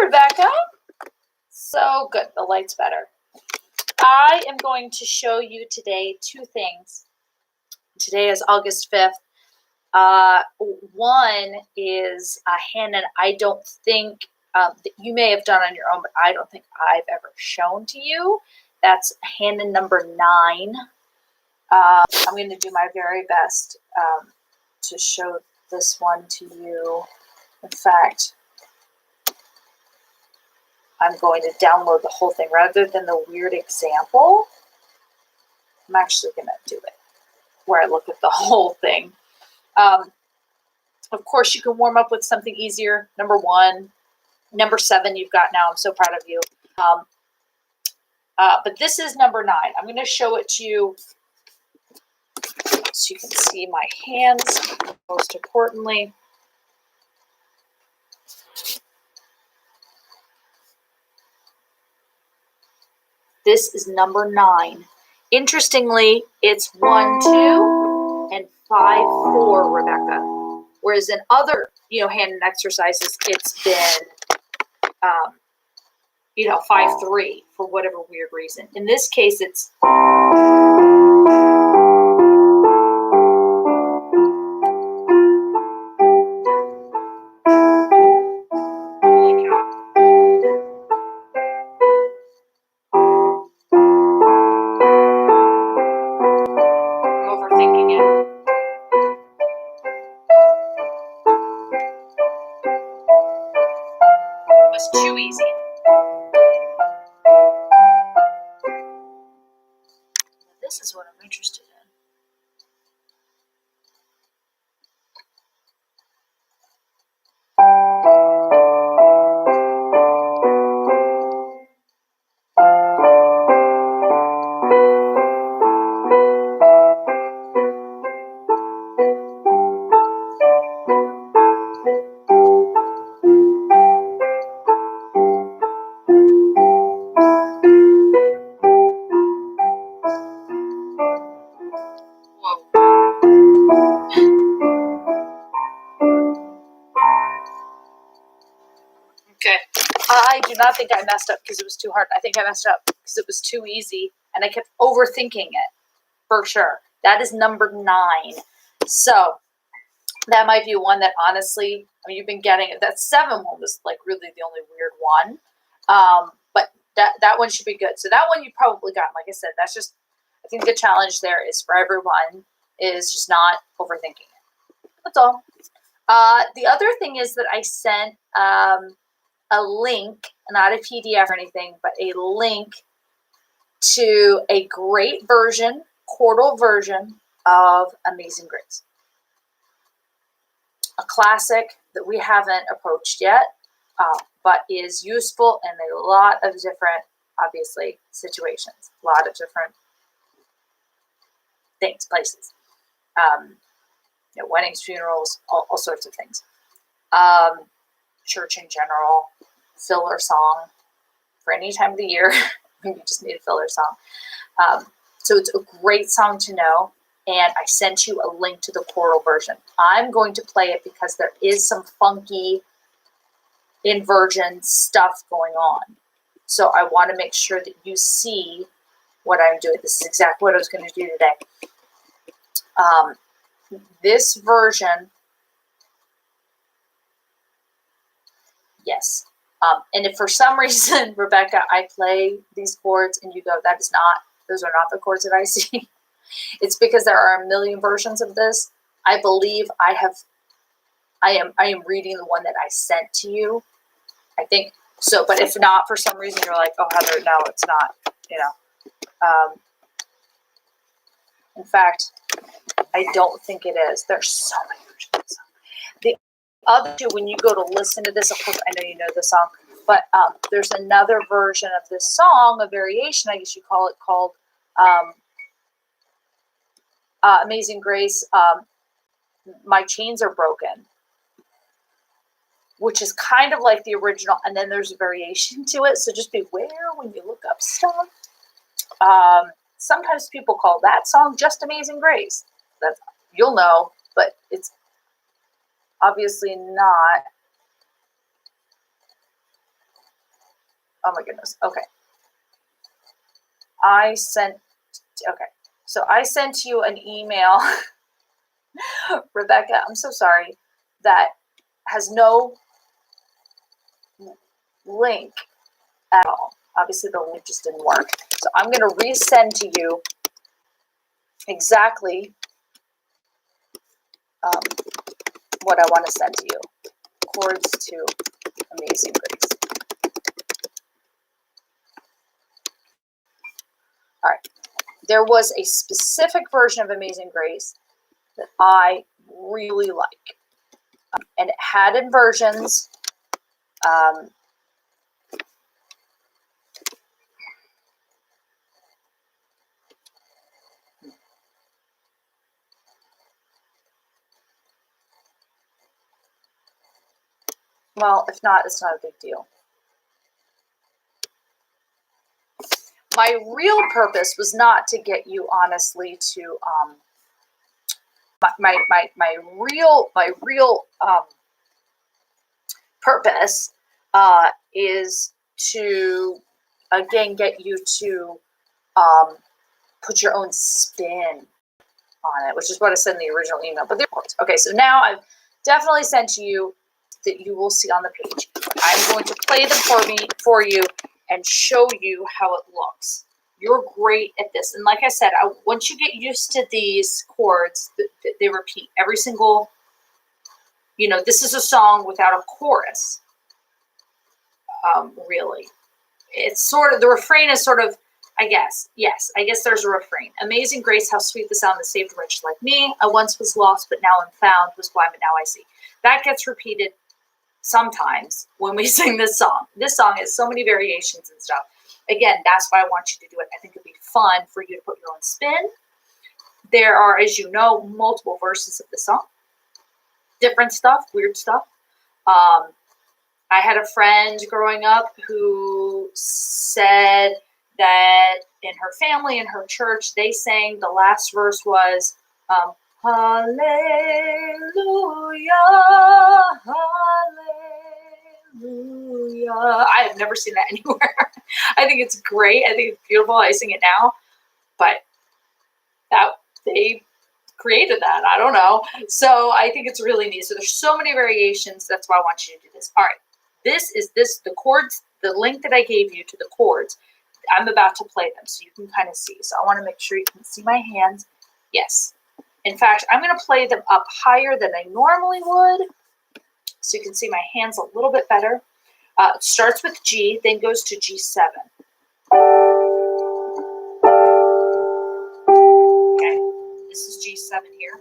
Rebecca. So good. The light's better. I am going to show you today two things. Today is August 5th. One is a hand that I don't think that you may have done on your own, but I don't think I've ever shown to you. That's hand number 9. I'm going to do my very best to show this one to you. In fact, I'm going to download the whole thing rather than the weird example. I'm actually going to do it where I look at the whole thing. Of course, you can warm up with something easier. Number 1. Number 7 you've got now. I'm so proud of you. But this is number 9. I'm going to show it to you so you can see my hands, most importantly. This is number 9. Interestingly, it's 1, 2, and 5, 4, Rebecca. Whereas in other, hand and exercises, it's been, 5, 3 for whatever weird reason. In this case, it's was too easy. This is what I'm interested in. Okay. I do not think I messed up because it was too hard. I think I messed up because it was too easy and I kept overthinking it for sure. That is number 9. So that might be one that honestly, you've been getting it. That 7 one was like really the only weird one. But that one should be good. So that one you probably got. Like I said, that's just, I think the challenge there is for everyone is just not overthinking it. That's all. The other thing is that I sent a link, not a PDF or anything, but a link to a great version, chordal version of Amazing Grace. A classic that we haven't approached yet, but is useful in a lot of different, obviously, situations. A lot of different things, places. Weddings, funerals, all sorts of things. Church in general, filler song for any time of the year. You just need a filler song. So it's a great song to know. And I sent you a link to the chordal version. I'm going to play it because there is some funky inversion stuff going on. So I want to make sure that you see what I'm doing. This is exactly what I was going to do today. This version, yes. And if for some reason, Rebecca, I play these chords and you go, those are not the chords that I see. It's because there are a million versions of this. I believe I am reading the one that I sent to you. I think so, but if not, for some reason you're like, oh, Heather, no, it's not, in fact, I don't think it is. There's so many versions. The other two, when you go to listen to this, of course, I know you know the song, but there's another version of this song, a variation, I guess you call it, called Amazing Grace, My Chains Are Broken, which is kind of like the original, and then there's a variation to it, so just beware when you look up stuff. Sometimes people call that song just Amazing Grace. You'll know, but it's obviously not. Oh my goodness. Okay. Okay. So I sent you an email, Rebecca, I'm so sorry, that has no link at all. Obviously the link just didn't work. So I'm going to resend to you exactly what I want to send to you. Chords to Amazing Grace. All right. There was a specific version of Amazing Grace that I really like. And it had inversions. Well, if not, it's not a big deal. My real purpose was not to get you, honestly, to my real purpose is to again get you to put your own spin on it, which is what I said in the original email. But okay, so now I've definitely sent to you that you will see on the page. I'm going to play them for you and show you how it looks. You're great at this. And like I said, once you get used to these chords, they repeat every single, this is a song without a chorus, really. It's sort of, the refrain is sort of, I guess there's a refrain. Amazing grace, how sweet the sound that saved a wretch like me. I once was lost, but now I'm found, was blind, but now I see. That gets repeated sometimes when we sing this song. This song has so many variations and stuff. Again, that's why I want you to do it. I think it'd be fun for you to put your own spin. There are, as you know, multiple verses of the song. Different stuff, weird stuff. I had a friend growing up who said that in her family, in her church, they sang the last verse was, Hallelujah, Hallelujah. I have never seen that anywhere. I think it's great. I think it's beautiful. I sing it now, but they created that. I don't know. So I think it's really neat. So there's so many variations. That's why I want you to do this. All right. The chords, the link that I gave you to the chords, I'm about to play them so you can kind of see. So I want to make sure you can see my hands. Yes. In fact, I'm going to play them up higher than I normally would so you can see my hands a little bit better. It starts with G, then goes to G7. Okay, this is G7 here.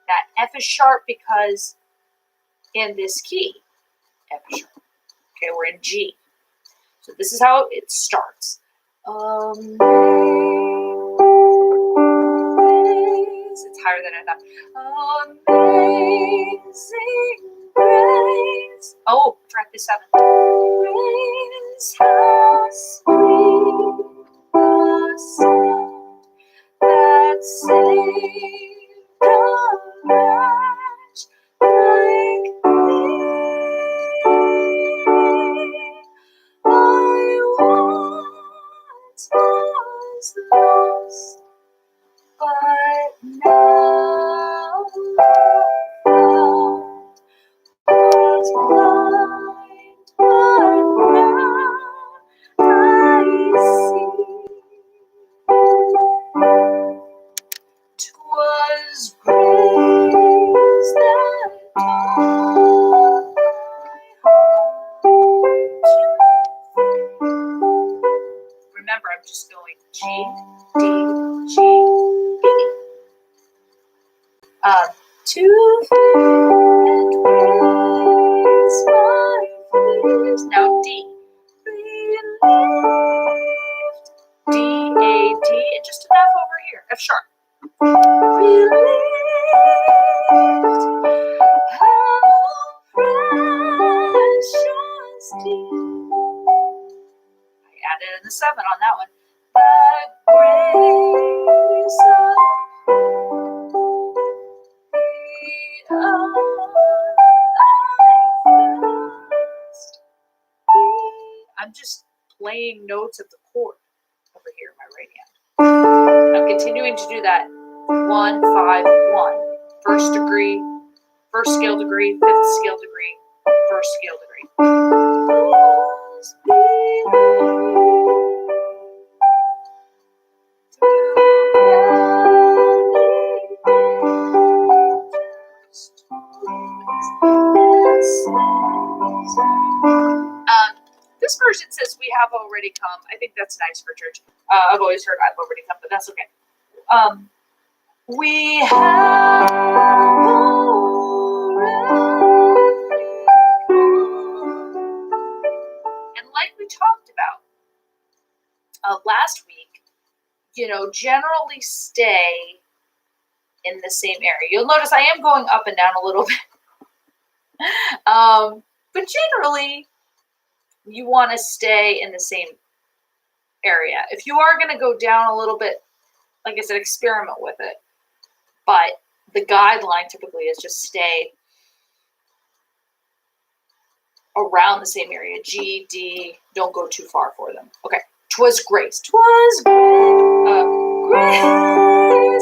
That F is sharp because in this key, F is sharp. Okay, we're in G. So this is how it starts. It's higher than I thought. Amazing grace. Oh, track the 7. Grace, how sweet the sound that saved a wretch like me. I once was lost, but now I'm found. Was blind, but now I see. 'Twas grace that taught my heart to feel. Remember, I'm just going G, D, G, B. To and raise my fears. Now D. Relieved. D, A, D, and just enough over here. F sharp. Relieved. How precious deep. I added in the 7 on that one. The grace of I first I'm just playing notes of the chord over here in my right hand. I'm continuing to do that 1, 5, 1. First degree, first scale degree, fifth scale degree, first scale degree. This version says we have already come. I think that's nice for church. I've always heard I've already come, but that's okay. We have already come. And like we talked about last week, generally stay in the same area. You'll notice I am going up and down a little bit. But generally, you want to stay in the same area. If you are going to go down a little bit, like I said, experiment with it. But the guideline typically is just stay around the same area. G, D, don't go too far for them. Okay. 'Twas grace. 'Twas grace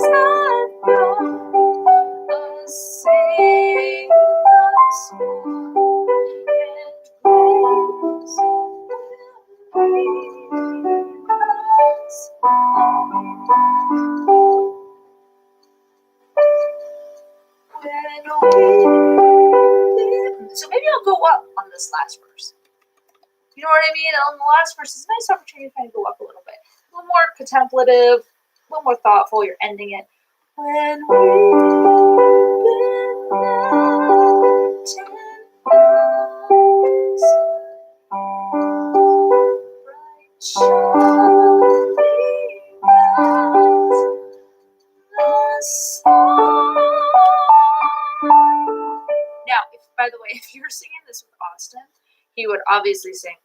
hath brought us safe thus far, and grace will lead us on. So maybe I'll go up on this last verse. You know what I mean? On the last verse, it's a nice opportunity to kind of go up a little bit. A little more contemplative, a little more thoughtful. You're ending it. When we've been left in peace, bright shining as the sun. Now, by the way, if you're singing this with Austin, he would obviously sing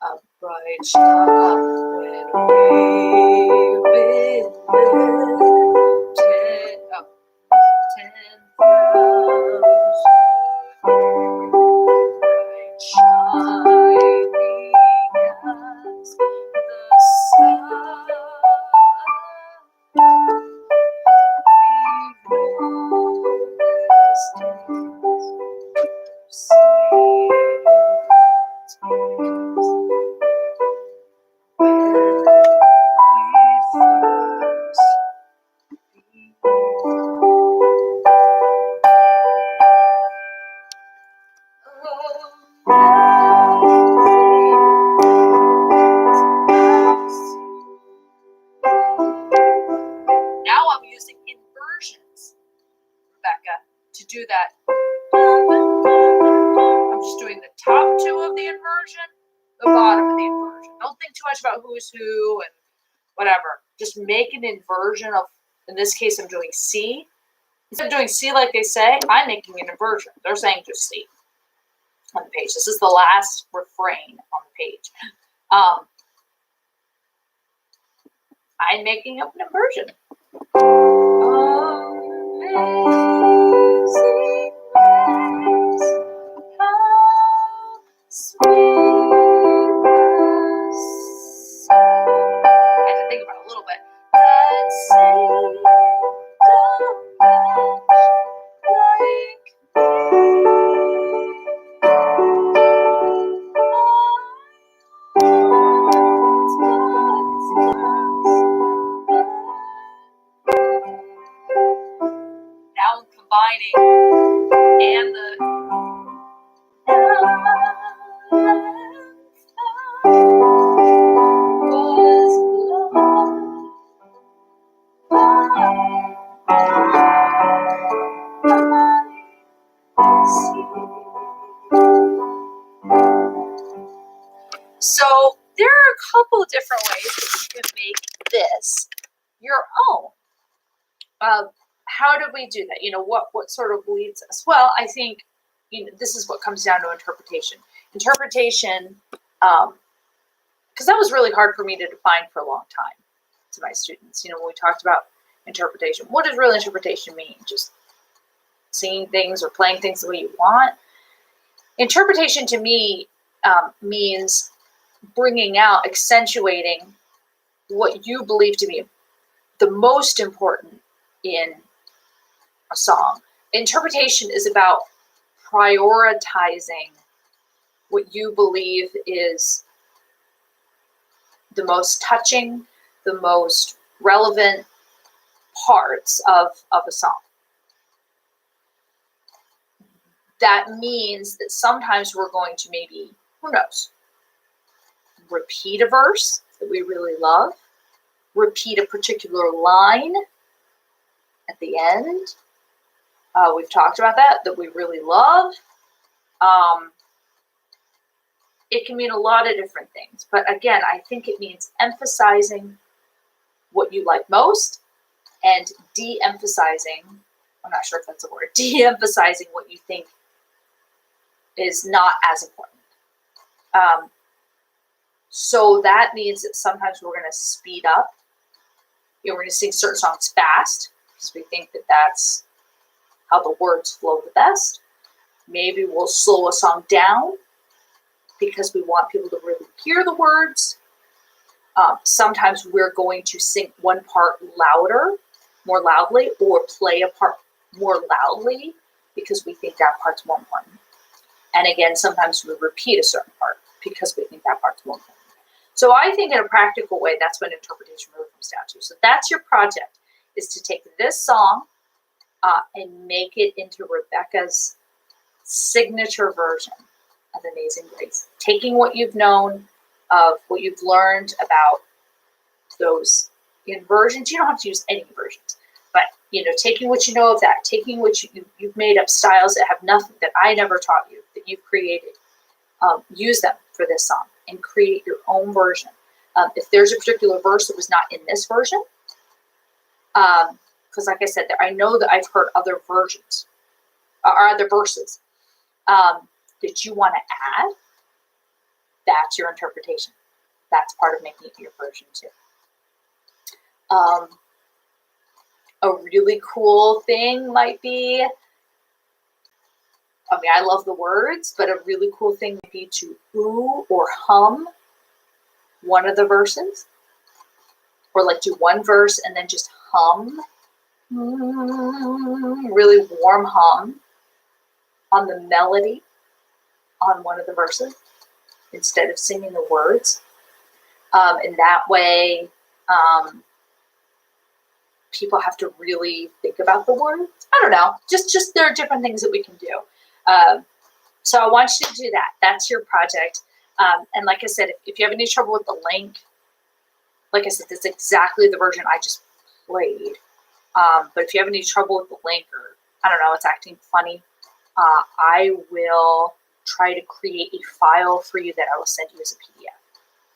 a bright star when we've been lifted up 10,000. Bright shining as the sun. Now I'm using inversions, Rebecca, to do that. I'm just doing the top two of the inversion, the bottom of the inversion. Don't think too much about who's who and whatever. Just make an inversion of, in this case, I'm doing C. Instead of doing C like they say, I'm making an inversion. They're saying just C on the page. This is the last refrain on the page. I'm making up an inversion. Amazing grace, how sweet the sound. I had to think about it a little bit. That saved a wretch like Now I'm combining and the So there are a couple of different ways that you can make this your own. How do we do that? What sort of leads us? Well, I think this is what comes down to interpretation. Interpretation, because that was really hard for me to define for a long time to my students. When we talked about interpretation, what does real interpretation mean? Just seeing things or playing things the way you want? Interpretation to me means bringing out, accentuating what you believe to be the most important in a song. Interpretation is about prioritizing what you believe is the most touching, the most relevant parts of a song. That means that sometimes we're going to maybe, who knows, repeat a verse that we really love, repeat a particular line at the end. We've talked about that we really love. It can mean a lot of different things. But again, I think it means emphasizing what you like most and de-emphasizing, I'm not sure if that's a word, de-emphasizing what you think is not as important. So that means that sometimes we're going to speed up. We're going to sing certain songs fast because we think that that's how the words flow the best. Maybe we'll slow a song down because we want people to really hear the words. Sometimes we're going to sing one part more loudly, or play a part more loudly because we think that part's more important. And again, sometimes we repeat a certain part because we think that part's more important. So I think in a practical way, that's what interpretation really comes down to. So that's your project, is to take this song and make it into Rebecca's signature version of Amazing Grace. Taking what you've known, of what you've learned about those inversions. You don't have to use any inversions, but taking what you know of that, taking what you've made up styles that have nothing, that I never taught you, that you've created, use them for this song and create your own version. If there's a particular verse that was not in this version, because like I said, I know that I've heard other versions or other verses that you want to add, that's your interpretation. That's part of making it your version too. A really cool thing might be, I love the words, but a really cool thing would be to ooh or hum one of the verses, or like do one verse and then just hum, really warm hum on the melody on one of the verses instead of singing the words. In that way, people have to really think about the words. I don't know. Just there are different things that we can do. So I want you to do that. That's your project. And like I said, if you have any trouble with the link, like I said, that's exactly the version I just played. But if you have any trouble with the link, or I don't know, it's acting funny, I will try to create a file for you that I will send you as a PDF.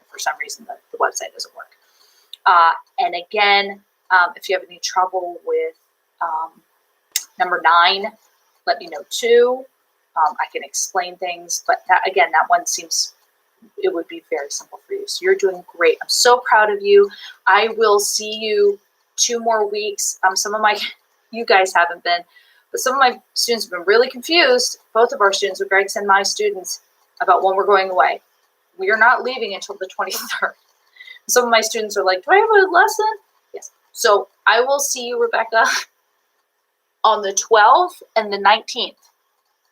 If for some reason the website doesn't work. And again, if you have any trouble with number 9, let me know too. I can explain things, but that one seems, it would be very simple for you. So you're doing great. I'm so proud of you. I will see you 2 more weeks. You guys haven't been, but some of my students have been really confused. Both of our students, with Greg's and my students, about when we're going away. We are not leaving until the 23rd. Some of my students are like, do I have a lesson? Yes. So I will see you, Rebecca, on the 12th and the 19th.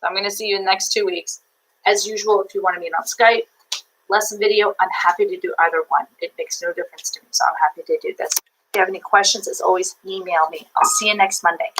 I'm going to see you in the next 2 weeks. As usual, if you want to meet on Skype, lesson video, I'm happy to do either one. It makes no difference to me, so I'm happy to do this. If you have any questions, as always, email me. I'll see you next Monday.